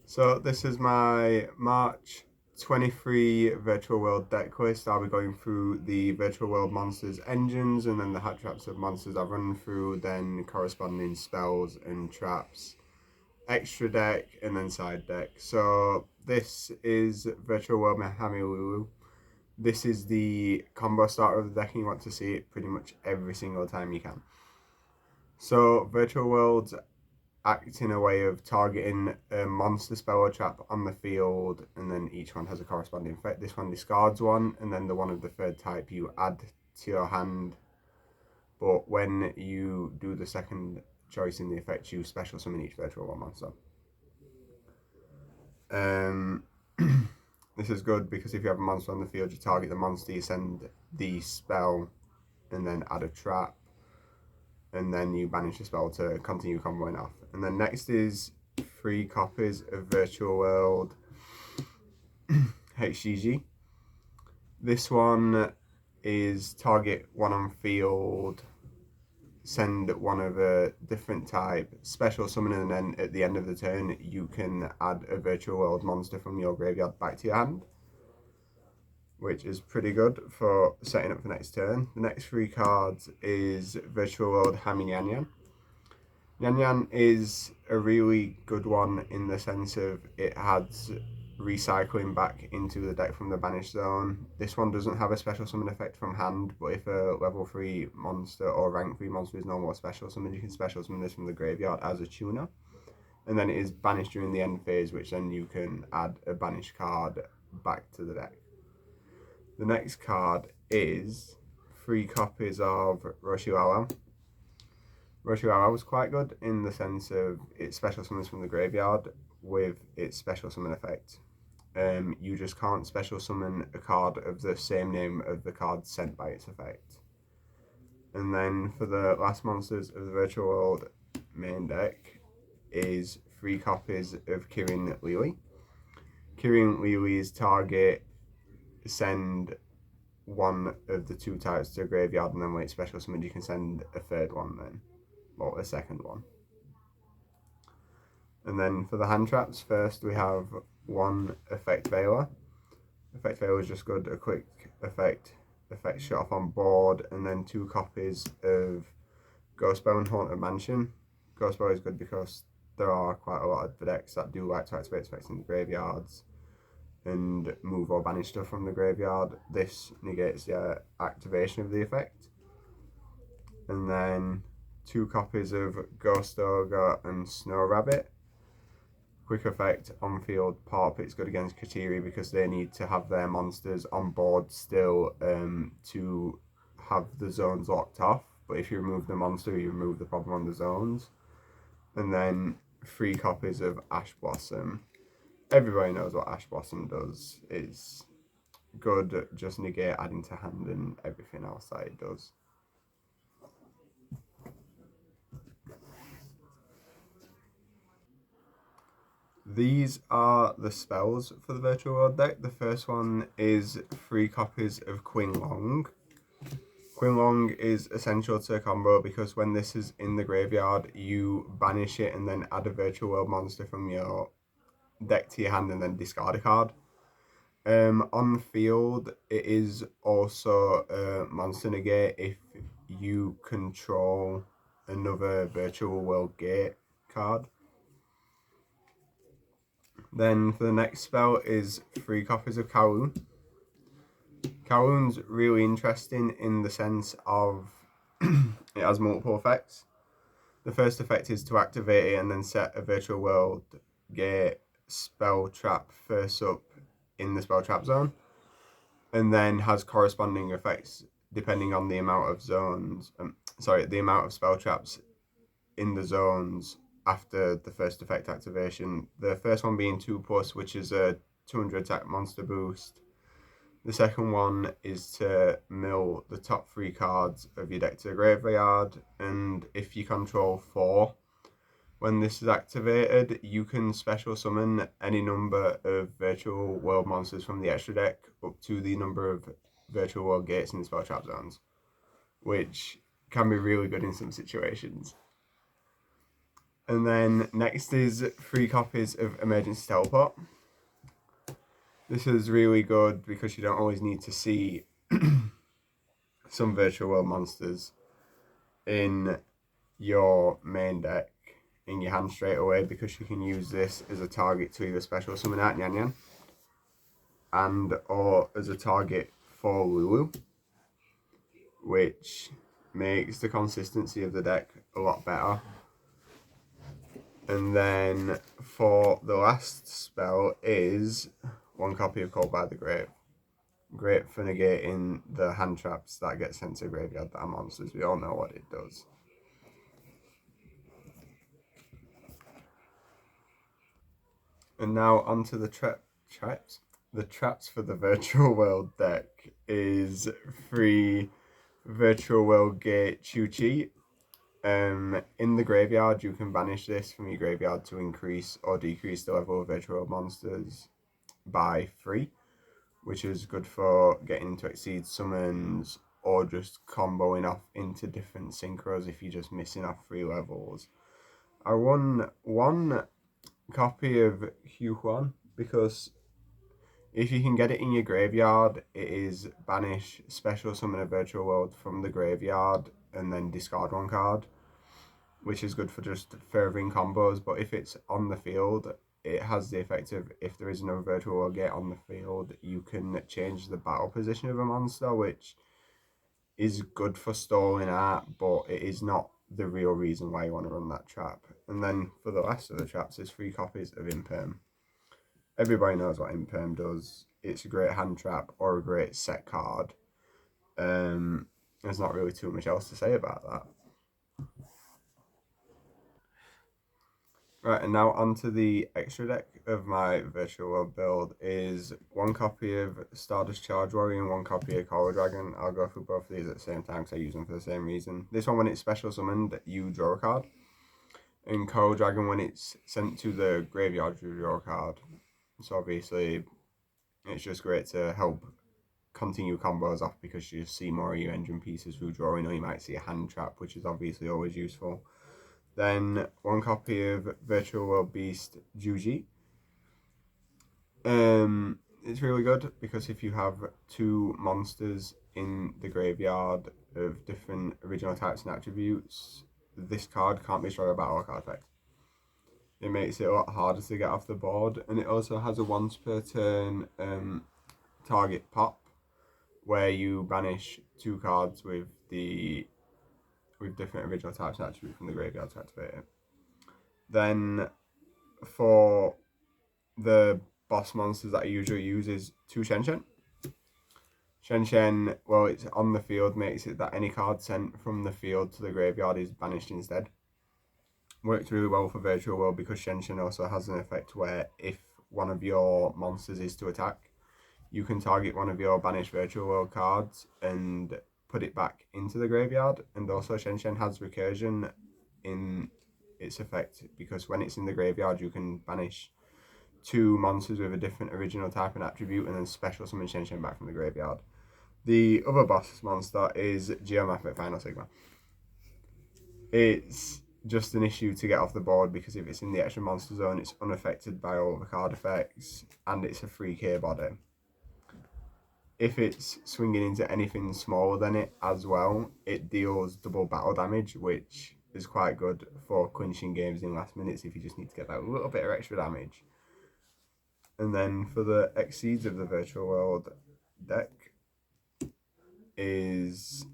So this is my March 23 Virtual World deck list. I'll be going through the Virtual World monsters engines and then the hat traps of monsters I've run through, then corresponding spells and traps, extra deck and then side deck. So this is Virtual World Mahami Lulu. This is the combo starter of the deck and you want to see it pretty much every single time you can. So Virtual Worlds act in a way of targeting a monster spell or trap on the field, and then each one has a corresponding effect. This one discards one, and then the one of the third type you add to your hand. But when you do the second choice in the effect, you special summon each virtual one monster. This is good because if you have a monster on the field, you target the monster, you send the spell, and then add a trap, and then you banish the spell to continue comboing off. And then next is 3 copies of Virtual World HCG. This one is target one on field, send one of a different type, special summon, and then at the end of the turn you can add a Virtual World monster from your graveyard back to your hand, which is pretty good for setting up for next turn. The next 3 cards is Virtual World Hami Yan Yan. Yan Yan is a really good one in the sense of it adds recycling back into the deck from the banished zone. This one doesn't have a special summon effect from hand, but if a level 3 monster or rank 3 monster is no more special summon, you can special summon this from the graveyard as a tuner. And then it is banished during the end phase, which then you can add a banished card back to the deck. The next card is 3 copies of Roshiwawa. Roshiwawa was quite good in the sense of it special summons from the graveyard with its special summon effect. You just can't special summon a card of the same name of the card sent by its effect. And then for the last monsters of the Virtual World main deck is 3 copies of Kirin Lili. Kirin Lili's target send one of the 2 types to a graveyard, and then when it's special summoned you can send a third one then, or a second one. And then for the hand traps, first we have 1 Effect Veiler. Effect Veiler is just good, a quick effect shut off on board, and then 2 copies of Ghostbow and Haunted Mansion. Ghostbow is good because there are quite a lot of the decks that do like to activate effects in the graveyards and move or banish stuff from the graveyard. This negates the activation of the effect. And then 2 copies of Ghost Ogre and Snow Rabbit. Quick effect on field pop. It's good against Katiri because they need to have their monsters on board still to have the zones locked off. But if you remove the monster, you remove the problem on the zones. And then 3 copies of Ash Blossom. Everybody knows what Ash Blossom does. It's good, just negate adding to hand and everything else that it does. These are the spells for the Virtual World deck. The first one is 3 copies of Queen Long. Queen Long is essential to a combo because when this is in the graveyard, you banish it and then add a Virtual World monster from your deck to your hand and then discard a card. On field, it is also a monster negate if you control another Virtual World Gate card. Then for the next spell is 3 copies of Kowloon. Kowloon's really interesting in the sense of it has multiple effects. The first effect is to activate it and then set a Virtual World Gate spell trap first up in the spell trap zone, and then has corresponding effects depending on the amount of zones. The amount of spell traps in the zones after the first effect activation. The first one being 2+, which is a 200 attack monster boost. The second one is to mill the top 3 cards of your deck to the graveyard, and if you control 4, when this is activated, you can special summon any number of Virtual World monsters from the extra deck up to the number of Virtual World Gates in the spell trap zones, which can be really good in some situations. And then next is 3 copies of Emergency Teleport. This is really good because you don't always need to see some virtual world monsters in your main deck in your hand straight away, because you can use this as a target to either special summon out Nyan Nyan and or as a target for Lulu, which makes the consistency of the deck a lot better. And then for the last spell is 1 copy of Called by the Grave. Great for negating the hand traps that get sent to graveyard that are monsters. We all know what it does. And now onto the traps. The traps for the Virtual World deck is 3 Virtual World Gate Chu-Chi. In the graveyard, you can banish this from your graveyard to increase or decrease the level of virtual world monsters by 3, which is good for getting into exceed summons or just comboing off into different synchros if you're just missing off 3 levels. I won 1 copy of Huan because if you can get it in your graveyard, it is banish, special summon a virtual world from the graveyard and then discard 1 card, which is good for just furthering combos. But if it's on the field, it has the effect of, if there is no virtual world gate on the field, you can change the battle position of a monster, which is good for stalling out, but it is not the real reason why you want to run that trap. And then for the rest of the traps, there's 3 copies of Imperm. Everybody knows what Imperm does. It's a great hand trap or a great set card. There's not really too much else to say about that. Right, and now onto the extra deck of my Virtual World build is 1 copy of Stardust Charge Warrior and 1 copy of Coral Dragon. I'll go through both of these at the same time because I use them for the same reason. This one, when it's special summoned, you draw a card. And Coral Dragon, when it's sent to the graveyard, you draw a card. So obviously, it's just great to help continue combos off because you see more of your engine pieces through drawing, or you might see a hand trap, which is obviously always useful. Then 1 copy of Virtual World Beast Juji. It's really good because if you have 2 monsters in the graveyard of different original types and attributes, this card can't be destroyed by battle card effect. It makes it a lot harder to get off the board, and it also has a once per turn target pop, where you banish 2 cards with different original types and attributes from the graveyard to activate it. Then for the boss monsters that I usually use is 2 Shen Shen. Shen Shen, well, it's on the field, makes it that any card sent from the field to the graveyard is banished instead. Works really well for Virtual World because Shen Shen also has an effect where if one of your monsters is to attack, you can target one of your banished Virtual World cards and put it back into the graveyard. And also Shen Shen has recursion in its effect because when it's in the graveyard, you can banish 2 monsters with a different original type and attribute and then special summon Shen Shen back from the graveyard. The other boss monster is Geomathic Final Sigma. It's just an issue to get off the board because if it's in the extra monster zone, it's unaffected by all the card effects and it's a 3k body. If it's swinging into anything smaller than it as well, it deals double battle damage, which is quite good for clinching games in last minutes if you just need to get that little bit of extra damage. And then for the Exceeds of the Virtual World deck is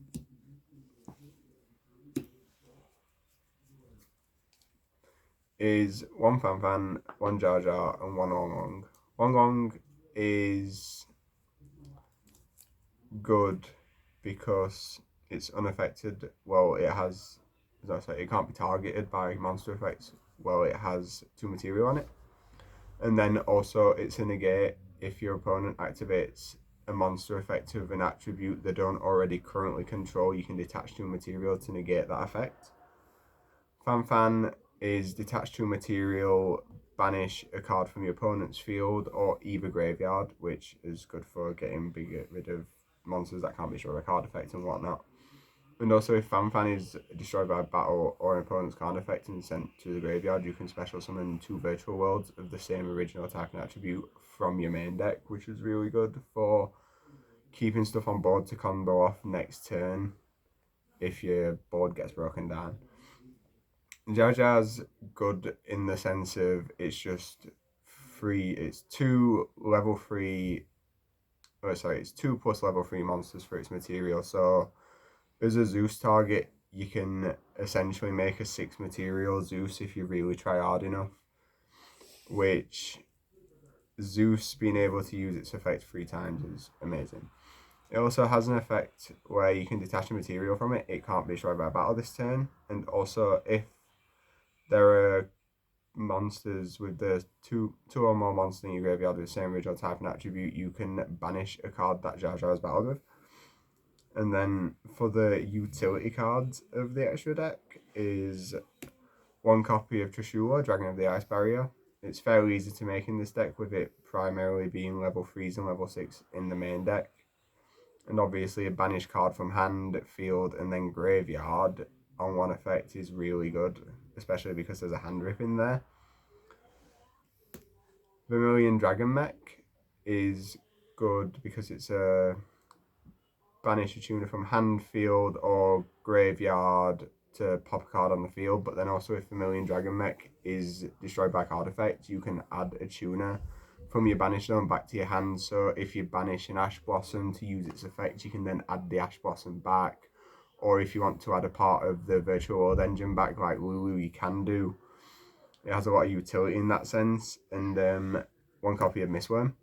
1 Fan Fan, 1 Jar Jar, and 1 Long Long. 1 Long is good because it's unaffected. Well, it has, as I say, it can't be targeted by monster effects. Well, it has 2 material on it. And then also it's a negate if your opponent activates a monster effect of an attribute they don't already currently control, you can detach 2 material to negate that effect. Fan Fan is detach 2 material, banish a card from your opponent's field or either graveyard, which is good for getting rid of monsters that can't be destroyed by card effect and whatnot. And also, if Fanfan is destroyed by battle or an opponent's card effect and sent to the graveyard, you can special summon 2 virtual worlds of the same original type and attribute from your main deck, which is really good for keeping stuff on board to combo off next turn if your board gets broken down. Jaja's good in the sense of it's just free. It's 2 level 3. Oh, sorry, it's 2 plus level 3 monsters for its material. So as a Zeus target, you can essentially make a 6 material Zeus if you really try hard enough. Which Zeus being able to use its effect 3 times is amazing. It also has an effect where you can detach a material from it. It can't be destroyed by battle this turn. And also, if there are monsters with the two or more monsters in your graveyard with the same original type and attribute, you can banish a card that Jar Jar has battled with. And then for the utility cards of the extra deck is 1 copy of Trishula, Dragon of the Ice Barrier. It's fairly easy to make in this deck, with it primarily being level 3s and level 6 in the main deck. And obviously a banish card from hand, field, and then graveyard on 1 effect is really good, especially because there's a hand rip in there. Vermilion Dragon Mech is good because it's a banish a tuner from hand, field, or graveyard to pop a card on the field. But then also, if Vermilion Dragon Mech is destroyed by card effect, you can add a tuner from your banish zone back to your hand. So if you banish an Ash Blossom to use its effect, you can then add the Ash Blossom back. Or if you want to add a part of the Virtual World Engine back, like Lulu, you can do. It has a lot of utility in that sense. And 1 copy of Mistworm.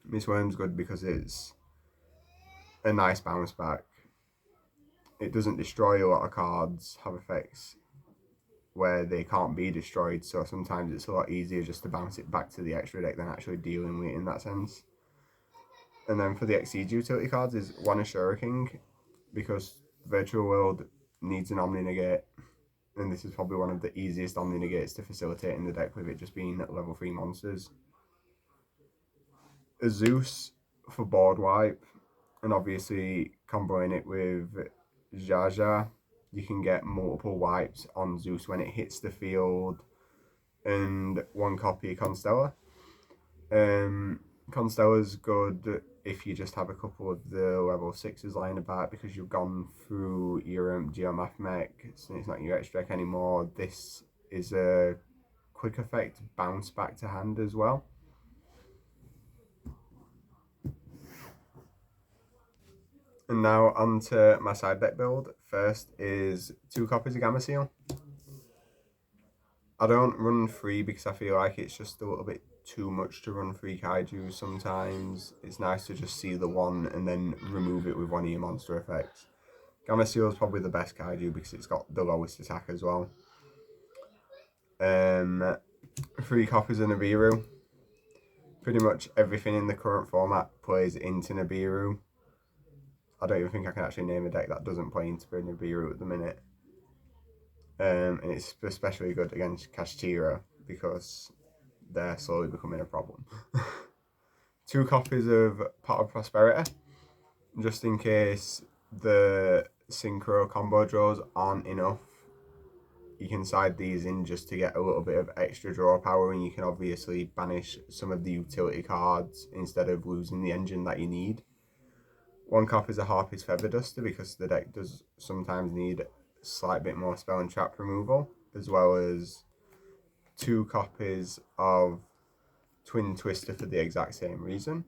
Mistworm's good because it's a nice bounce back. It doesn't destroy a lot of cards, have effects where they can't be destroyed, so sometimes it's a lot easier just to bounce it back to the extra deck than actually dealing with it in that sense. And then for the Exceed utility cards is 1 Ashura King, because Virtual World needs an Omni Negate, and this is probably one of the easiest Omni Negates to facilitate in the deck, with it just being level 3 monsters. A Zeus for board wipe, and obviously comboing it with Jaja, you can get multiple wipes on Zeus when it hits the field, and 1 copy Constella. Constella's good if you just have a couple of the level 6s lying about because you've gone through your Geomath mech, so it's not your extra deck anymore. This is a quick effect bounce back to hand as well. And now onto my side deck build. First is 2 copies of Gamma Seal. I don't run 3 because I feel like it's just a little bit too much to run 3 kaiju sometimes. It's nice to just see the 1 and then remove it with 1 of your monster effects. Gamma Seal is probably the best kaiju because it's got the lowest attack as well. 3 copies of Nibiru. Pretty much everything in the current format plays into Nibiru. I don't even think I can actually name a deck that doesn't play into Nibiru at the minute. And it's especially good against Kashtira because they're slowly becoming a problem. 2 copies of Pot of Prosperity, just in case the synchro combo draws aren't enough. You can side these in just to get a little bit of extra draw power, and you can obviously banish some of the utility cards instead of losing the engine that you need. 1 copy is a Harpy's Feather Duster because the deck does sometimes need a slight bit more spell and trap removal, as well as 2 copies of Twin Twister for the exact same reason.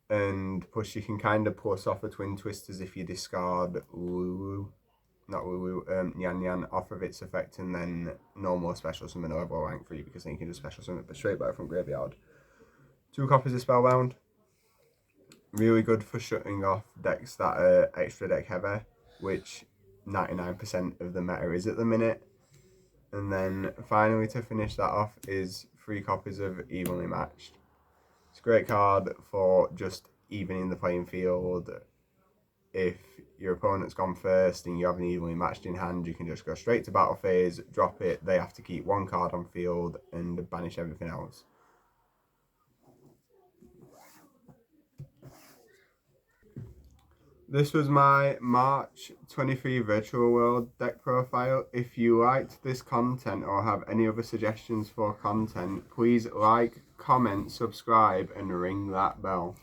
And plus you can kind of plus off a Twin Twisters if you discard Lulu, not Lulu, Yan Yan off of its effect, and then no more special summon or level rank 3 because then you can just special summon it straight back from graveyard. 2 copies of Spellbound. Really good for shutting off decks that are extra deck heavy, which 99% of the meta is at the minute. And then finally to finish that off is 3 copies of Evenly Matched. It's a great card for just evening the playing field. If your opponent's gone first and you have an evenly matched in hand, you can just go straight to battle phase, drop it, they have to keep 1 card on field and banish everything else. This was my March 23 Virtual World deck profile. If you liked this content or have any other suggestions for content, please like, comment, subscribe and ring that bell.